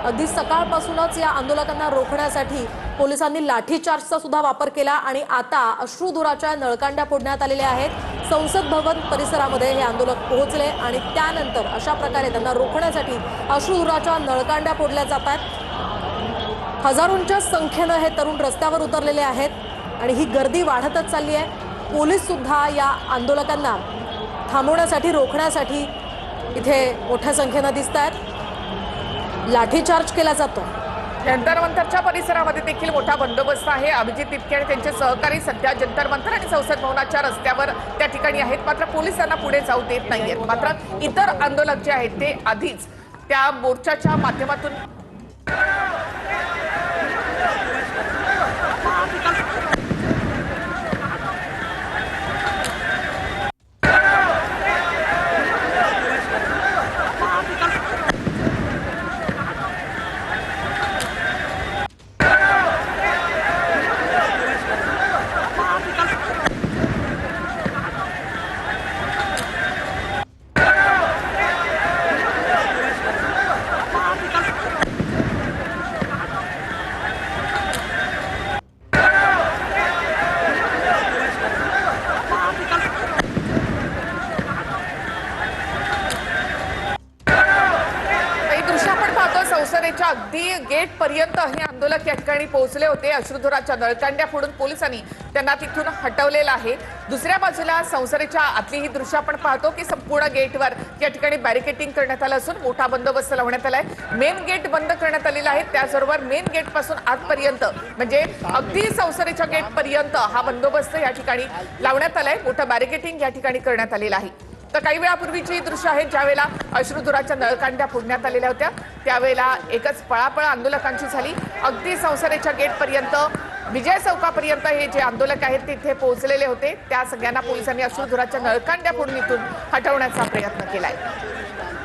अगदी सकाळपासूनच या आंदोलकांना रोखण्यासाठी पोलिसांनी लाठीचार्जचा सुद्धा वापर केला आणि आता अश्रुधुराच्या नळकांड्या फोडण्यात आलेल्या आहेत। संसद भवन परिसरामध्ये हे आंदोलक पोहोचले आणि त्यानंतर अशा प्रकारे त्यांना रोखण्यासाठी अश्रुधुराच्या नळकांड्या फोडल्या जात आहेत। हजारोंच्या संख्येने हे तरुण रस्त्यावर उतरलेले आहेत आणि ही गर्दी वाढतच चालली आहे। पोलीस सुद्धा या आंदोलकांना थांबवण्यासाठी रोखण्यासाठी इथे मोठ्या संख्येने दिसत आहेत। लाठीचार्ज केला जातो। जंतर मंतरच्या परिसरामध्ये देखील मोठा बंदोबस्त आहे। अभिजित तिपके आणि त्यांचे सहकारी सध्या जंतर मंतर आणि संसद भवनाच्या रस्त्यावर त्या ठिकाणी आहेत, मात्र पोलिसांना पुढे जाऊ देत नाहीयेत। मात्र इतर आंदोलक जे आहेत ते आधीच त्या मोर्चाच्या माध्यमातून संसदेच्या अगदी गेट पर्यंत हे आंदोलक या ठिकाणी पोहोचले होते। अश्रुधुराच्या नळकांड्या फोडून पोलिसांनी त्यांना तिथून हटवलेलं आहे। दुसऱ्या बाजूला संसदेच्या आतली ही दृश्य आपण पाहतो की संपूर्ण गेटवर या ठिकाणी बॅरिकेडिंग करण्यात आलं असून मोठा बंदोबस्त लावण्यात आलाय। मेन गेट बंद करण्यात आलेला आहे, त्याचबरोबर मेन गेट पासून आतपर्यंत म्हणजे अगदी संसदेच्या गेट पर्यंत हा बंदोबस्त या ठिकाणी लावण्यात आलाय। मोठं बॅरिकेडिंग या ठिकाणी करण्यात आलेलं आहे। तर काही वेळापूर्वीची दृश्य आहेत ज्यावेळेला अश्रुधुराच्या नळकांड्या फोडण्यात आलेल्या होत्या, त्यावेळेला एकच पळापळ आंदोलकांची झाली। अगदी संसदेच्या गेट पर्यंत विजय चौकापर्यंत हे जे आंदोलक आहेत तिथे पोहोचलेले होते। त्या सगळ्यांना पोलिसांनी अश्रुधुराच्या नळकांड्या फोडून इथून हटवण्याचा प्रयत्न केलाय।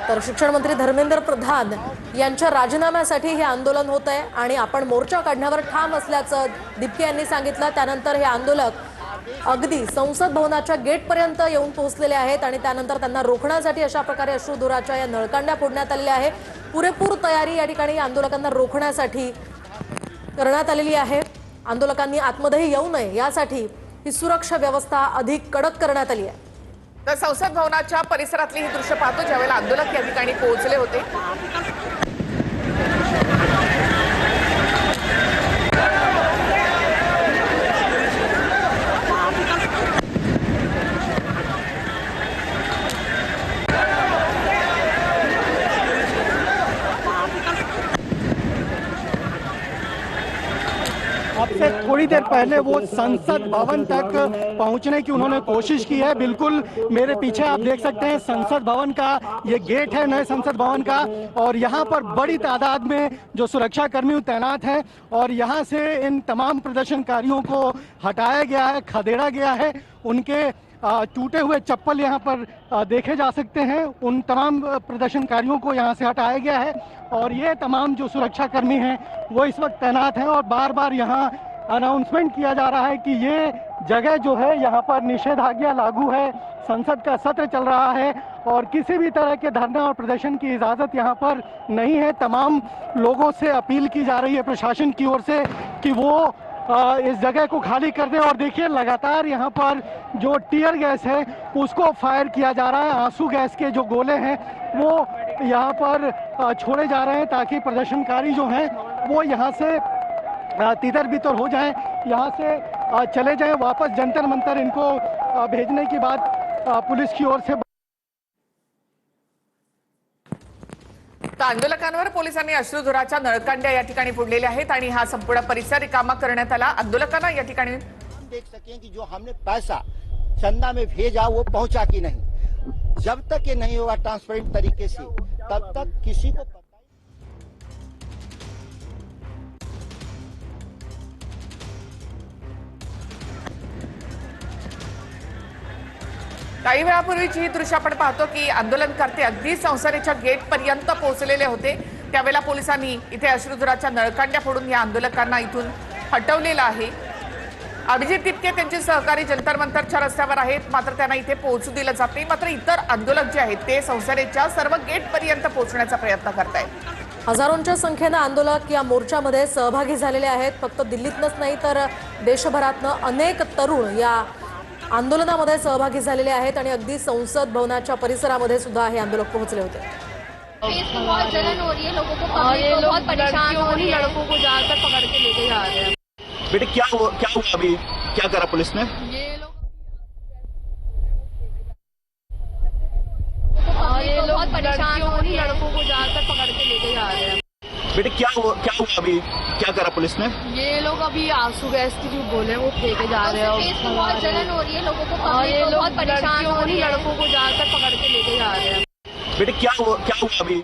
तर शिक्षण मंत्री धर्मेंद्र प्रधान यांच्या राजीनाम्यासाठी हे आंदोलन होत आहे आणि आपण मोर्चा काढण्यावर ठाम असल्याचं तिपके यांनी सांगितलं। त्यानंतर हे आंदोलक अगदी संसद भवनाच्या गेट पर्यंत येऊन पोहोचलेले आहेत आणि त्यानंतर त्यांना रोखण्यासाठी अशा प्रकारे अश्रुधुराच्या या नळकांड्या फोडण्यात आलेल्या आहे। पुरेपूर तयारी या ठिकाणी आंदोलकांना रोखण्यासाठी करण्यात आलेली आहे। आंदोलकांनी आतमध्ये येऊ नये यासाठी ही सुरक्षा व्यवस्था अधिक कडक करण्यात आली आहे। तर संसद भवनाच्या परिसरातली ही दृश्य पाहतो ज्यावेळेला आंदोलक या ठिकाणी पोहोचले होते। अब से थोड़ी देर पहले वो संसद भवन तक पहुंचने की उन्होंने कोशिश की है। बिल्कुल मेरे पीछे आप देख सकते हैं संसद भवन का ये गेट है, नए संसद भवन का, और यहाँ पर बड़ी तादाद में जो सुरक्षा कर्मी तैनात हैं और यहाँ से इन तमाम प्रदर्शनकारियों को हटाया गया है, खदेड़ा गया है। उनके टूटे हुए चप्पल यहाँ पर देखे जा सकते हैं। उन तमाम प्रदर्शनकारियों को यहाँ से हटाया गया है और ये तमाम जो सुरक्षा कर्मी हैं वो इस वक्त तैनात हैं और बार बार यहाँ अनाउंसमेंट किया जा रहा है कि ये जगह जो है यहाँ पर निषेधाज्ञा लागू है, संसद का सत्र चल रहा है और किसी भी तरह के धरना और प्रदर्शन की इजाज़त यहाँ पर नहीं है। तमाम लोगों से अपील की जा रही है प्रशासन की ओर से कि वो इस जगह को खाली कर दें। और देखिए लगातार यहाँ पर जो टीयर गैस है उसको फायर किया जा रहा है, आंसू गैस के जो गोले हैं वो यहाँ पर छोड़े जा रहे हैं ताकि प्रदर्शनकारी जो हैं वो यहाँ से तितर बितर हो जाएं, यहाँ से चले जाएं वापस जंतर मंतर। इनको भेजने की बात पुलिस की ओर से। आंदोलकांवर पोलिसांनी अश्रुधुराच्या नळकांड्या या ठिकाणी फोडलेल्या आहेत आणि हा संपूर्ण परिसर रिकामा करण्यात आला। आंदोलकांना या ठिकाणी देख सकें कि जो हमने पैसा चंदा में भेजा वो पहुंचा कि नहीं। जब तक ये नहीं होगा ट्रांसपेरेंट तरीके से तब तक किसी को काही वेळापूर्वीची ही दृश्य आपण पाहतो की आंदोलनकर्ते अगदी संसदेच्या गेट पर्यंत पोहोचलेले होते। त्यावेळेला पोलिसांनी इथे अश्रुधुराच्या नळकांड्या फोडून या आंदोलकांना इथून हटवलेलं आहे। अभिजित तिपके त्यांचे सहकारी जंतर मंतरच्या रस्त्यावर आहेत, मात्र त्यांना इथे पोहोचू दिलं जात नाही। मात्र इतर आंदोलक जे आहेत ते संसदेच्या सर्व गेट पर्यंत पोहोचण्याचा प्रयत्न करतायत। हजारोंच्या संख्येनं आंदोलक या मोर्चामध्ये सहभागी झालेले आहेत. फक्त दिल्लीतनंच नाही तर देशभरातनं अनेक तरुण या आंदोलनामध्ये सहभागी झालेले आहेत आणि अगदी संसद भवनाच्या परिसरामध्ये सुद्धा हे आंदोलक पोहोचले होते. फेस में बहुत जलन हो रही है, लोगों को पब्लिक को बहुत परेशान हो रही है। लड़कों को ज्यादातर पकड़ के लेके जा रहे हैं। बेटे क्या हुआ अभी, क्या करा पुलिस ने? ये लोग बहुत परेशान हो रही है, लड़कों को ज्यादातर पकड़ के लेके जा रहे हैं। बेटे क्या हुआ अभी, क्या करा पुलिस ने? ये लोग अभी आंसू गैस की जो गोले वो फेंके जा रहे हैं। फेस में बहुत जलन हो रही है, लोगों को पब्लिक को बहुत परेशान हो रही है, लड़कों को ज्यादातर पकड़ के लेके जा रहे हैं। बेटे क्या हुआ अभी?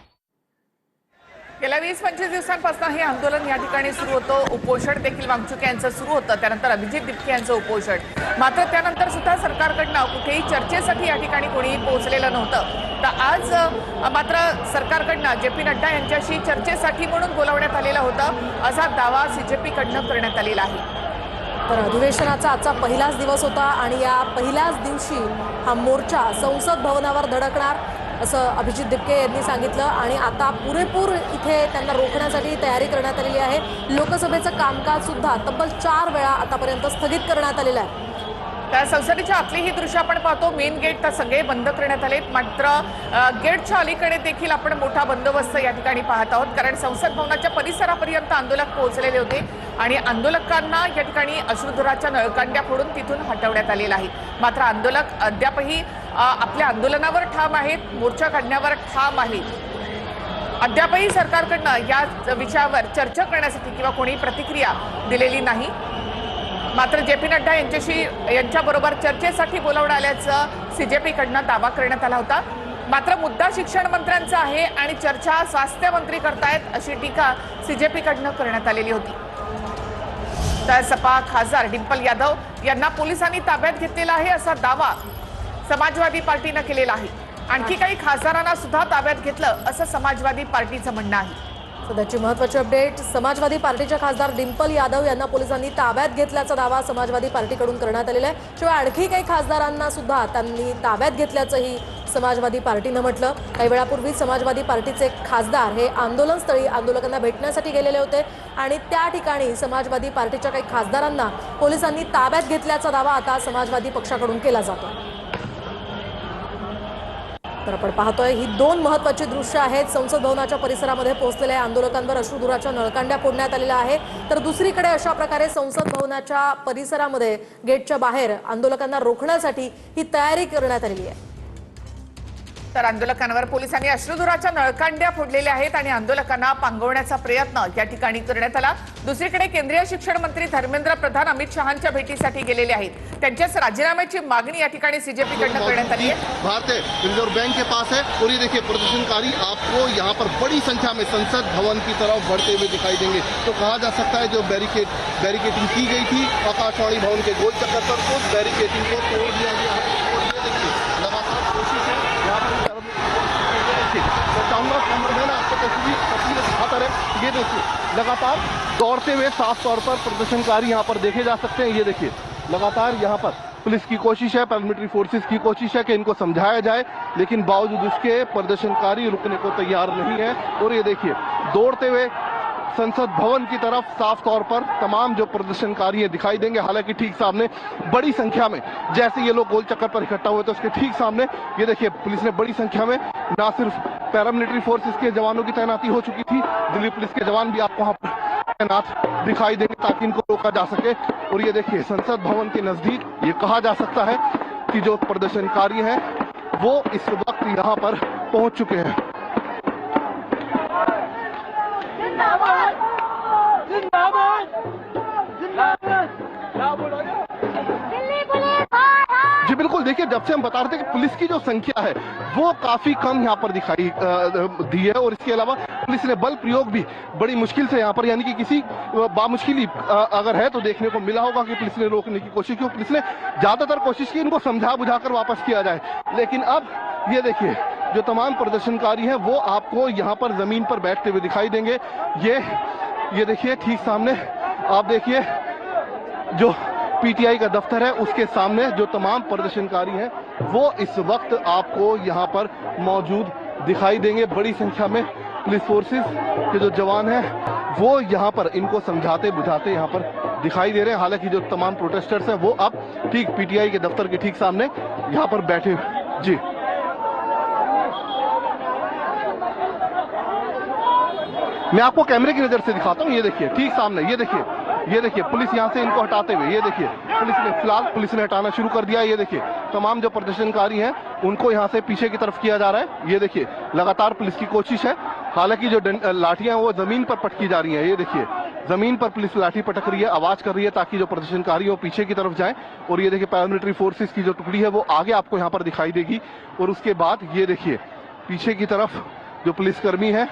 गेल्या 20-25 दिवसांपासून हे आंदोलन या ठिकाणी सुरू होतं. उपोषण देखील वांगचुक यांचं सुरू होतं, त्यानंतर अभिजित दिपके यांचं उपोषण. मात्र त्यानंतर सुद्धा सरकारकडनं कुठेही चर्चेसाठी या ठिकाणी कोणीही पोहोचलेलं नव्हतं. तर आज मात्र सरकारकडनं जे पी नड्डा यांच्याशी चर्चेसाठी म्हणून बोलावण्यात आलेलं होतं असा दावा सीजेपीकडनं करण्यात आलेला आहे. तर अधिवेशनाचा आजचा पहिलाच दिवस होता आणि या पहिल्याच दिवशी हा मोर्चा संसद भवनावर धडकणार असं अभिजित दिपके यांनी सांगितलं आणि आता पुरेपूर इथे त्यांना रोखण्यासाठी तयारी करण्यात आलेली आहे. लोकसभेचं कामकाज सुद्धा तब्बल 4 वेळा आतापर्यंत स्थगित करण्यात आलेलं आहे. त्या संसदेच्या आतली ही दृश्य आपण पाहतो. मेन गेट तर सगळे बंद करण्यात आलेत, मात्र गेटच्या अलीकडे देखील आपण मोठा बंदोबस्त या ठिकाणी पाहत आहोत, कारण संसद भवनाच्या परिसरापर्यंत आंदोलक पोहोचलेले होते आणि आंदोलकांना या ठिकाणी अश्रुधुराच्या नळकांड्या फोडून तिथून हटवण्यात आलेलं आहे. मात्र आंदोलक अद्यापही आपल्या आंदोलनावर ठाम आहेत, मोर्चा काढण्यावर ठाम आहेत. अद्यापही सरकारकडनं या विषयावर चर्चा करण्यासाठी किंवा कोणी प्रतिक्रिया दिलेली नाही. मात्र जे पी नड्डा यांच्याबरोबर चर्चेसाठी बोलावण्यात आल्याचं सीजेपीकडनं दावा करण्यात आला होता. मात्र मुद्दा शिक्षण मंत्र्यांचा आहे आणि चर्चा स्वास्थ्य मंत्री करतायत अशी टीका सीजेपीकडनं करण्यात आलेली होती. तर सपा खासदार डिंपल यादव यांना पोलिसांनी ताब्यात घेतलेला आहे असा दावा समाजवादी पार्टीनं केलेला आहे. आणखी काही खासदारांना सुद्धा ताब्यात घेतलं असं समाजवादी पार्टीचं म्हणणं आहे. सध्याची महत्त्वाची अपडेट. समाजवादी पार्टीच्या खासदार डिंपल यादव यांना पोलिसांनी ताब्यात घेतल्याचा दावा समाजवादी पार्टीकडून करण्यात आलेला आहे. शिवाय आणखी काही खासदारांना सुद्धा त्यांनी ताब्यात घेतल्याचंही समाजवादी पार्टीनं म्हटलं. काही वेळापूर्वी समाजवादी पार्टीचे खासदार हे आंदोलनस्थळी आंदोलकांना भेटण्यासाठी गेलेले होते आणि त्या ठिकाणी समाजवादी पार्टीच्या काही खासदारांना पोलिसांनी ताब्यात घेतल्याचा दावा आता समाजवादी पक्षाकडून केला जातो. तर आपण पाहतोय ही 2 महत्त्वाची दृश्य आहेत. संसद भवनाच्या परिसरामध्ये पोहोचलेल्या आंदोलकांवर अश्रुधुराच्या नळकांड्या फोडण्यात आलेल्या आहे. तर दुसरीकडे अशा प्रकारे संसद भवनाच्या परिसरामध्ये गेटच्या बाहेर आंदोलकांना रोखण्यासाठी ही तयारी करण्यात आलेली आहे. तर आंदोलकांवर पोलिसांनी अश्रुधुराच्या नळकांड्या फोडलेल्या आहेत आणि आंदोलकांना पांगवण्याचा प्रयत्न या ठिकाणी करण्यात आला. दुसरीकडे केंद्रीय शिक्षण मंत्री धर्मेंद्र प्रधान अमित शहांच्या भेटीसाठी गेलेले आहेत. त्यांच्याच राजीनाम्याची मागणी या ठिकाणी सीजेपीकडनं करण्यात आली आहे. भारतीय रिजर्व बैंक के पास है और ये देखिए प्रदर्शनकारी आपको यहाँ पर बड़ी संख्या में संसद भवन की तरफ बढ़ते हुए दिखाई देंगे. तो कहा जा सकता है जो बैरिकेडिंग की गई थी आकाशवाणी भवन के गोल चक्कर पर उस बैरिकेडिंग को तोड़ दिया गया है. और ये देखिए लगातार कोशिश है यहाँ पर चाहूंगा कैमरामैन आपको तस्वीर दिखाता रहे. ये देखिए लगातार दौड़ते हुए साफ तौर पर प्रदर्शनकारी यहाँ पर देखे जा सकते हैं. ये देखिए लगातार यहाँ पर पुलिस की कोशिश है, पैरामिलिट्री फोर्सेस की कोशिश है कि इनको समझाया जाए, लेकिन बावजूद उसके प्रदर्शनकारी रुकने को तैयार नहीं है. और ये देखिए दौड़ते हुए संसद भवन की तरफ साफ तौर पर तमाम जो प्रदर्शनकारी दिखाई देंगे. हालांकि ठीक सामने बड़ी संख्या में जैसे ये लोग गोल चक्कर पर इकट्ठा हुए तो उसके ठीक सामने ये देखिए पुलिस ने बड़ी संख्या में ना सिर्फ पैरामिलिट्री फोर्सेस के जवानों की तैनाती हो चुकी थी, दिल्ली पुलिस के जवान भी आपको वहां पर तैनात दिखाई देंगे ताकि इनको रोका जा सके. और ये देखिए संसद भवन के नजदीक ये कहा जा सकता है कि जो प्रदर्शनकारी हैं वो इस वक्त यहाँ पर पहुंच चुके हैं. जी बिल्कुल. देखिए जब से हम बता रहे थे कि पुलिस की जो संख्या है वो काफी कम यहाँ पर दिखाई दी है और इसके अलावा पुलिस ने बल प्रयोग भी बड़ी मुश्किल से यहाँ पर यानी कि किसी बामुश्किल अगर है तो देखने को मिला होगा कि पुलिस ने रोकने की कोशिश की. पुलिस ने ज्यादातर कोशिश की इनको समझा बुझाकर वापस किया जाए, लेकिन अब ये देखिए जो तमाम प्रदर्शनकारी हैं वो आपको यहाँ पर जमीन पर बैठते हुए दिखाई देंगे. ये देखिए ठीक सामने आप देखिए जो पीटीआई का दफ्तर है उसके सामने जो तमाम प्रदर्शनकारी हैं वो इस वक्त आपको यहाँ पर मौजूद दिखाई देंगे। बड़ी संख्या में पुलिस फोर्सेस के जो जवान हैं वो यहाँ पर इनको समझाते बुझाते यहाँ पर दिखाई दे रहे हैं। हालांकि जो तमाम प्रोटेस्टर्स हैं वो अब ठीक पीटीआई के दफ्तर के ठीक सामने यहाँ पर बैठे हुए। जी मैं आपको कैमरे की नजर से दिखाता हूँ। ये देखिए ठीक सामने, ये देखिए पुलिस यहाँ से इनको हटाते हुए, ये देखिए पुलिस ने हटाना शुरू कर दिया। ये देखिए तमाम जो प्रदर्शनकारी हैं उनको यहाँ से पीछे की तरफ किया जा रहा है। ये देखिए लगातार पुलिस की कोशिश है। हालांकि जो लाठियां हैं वो जमीन पर पटकी जा रही हैं। ये देखिए जमीन पर पुलिस लाठी पटक रही है, आवाज कर रही है ताकि जो प्रदर्शनकारी है वो पीछे की तरफ जाएं। और ये देखिए पैरामिलिट्री फोर्सेस की जो टुकड़ी है वो आगे आपको यहाँ पर दिखाई देगी। और उसके बाद ये देखिए पीछे की तरफ जो पुलिसकर्मी है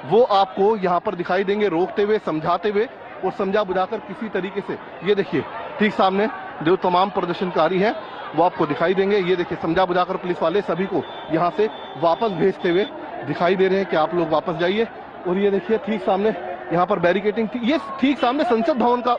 वो आपको यहाँ पर दिखाई देंगे, रोकते हुए, समझाते हुए और समझा बुझाकर किसी तरीके से। ये देखिए ठीक सामने जो तमाम प्रदर्शनकारी हैं वो आपको दिखाई देंगे। ये देखिए समझा बुझाकर पुलिस वाले सभी को यहाँ से वापस भेजते हुए दिखाई दे रहे हैं कि आप लोग वापस जाइए। और ये देखिए ठीक सामने यहाँ पर बैरिकेटिंग थी। ये ठीक सामने संसद भवन का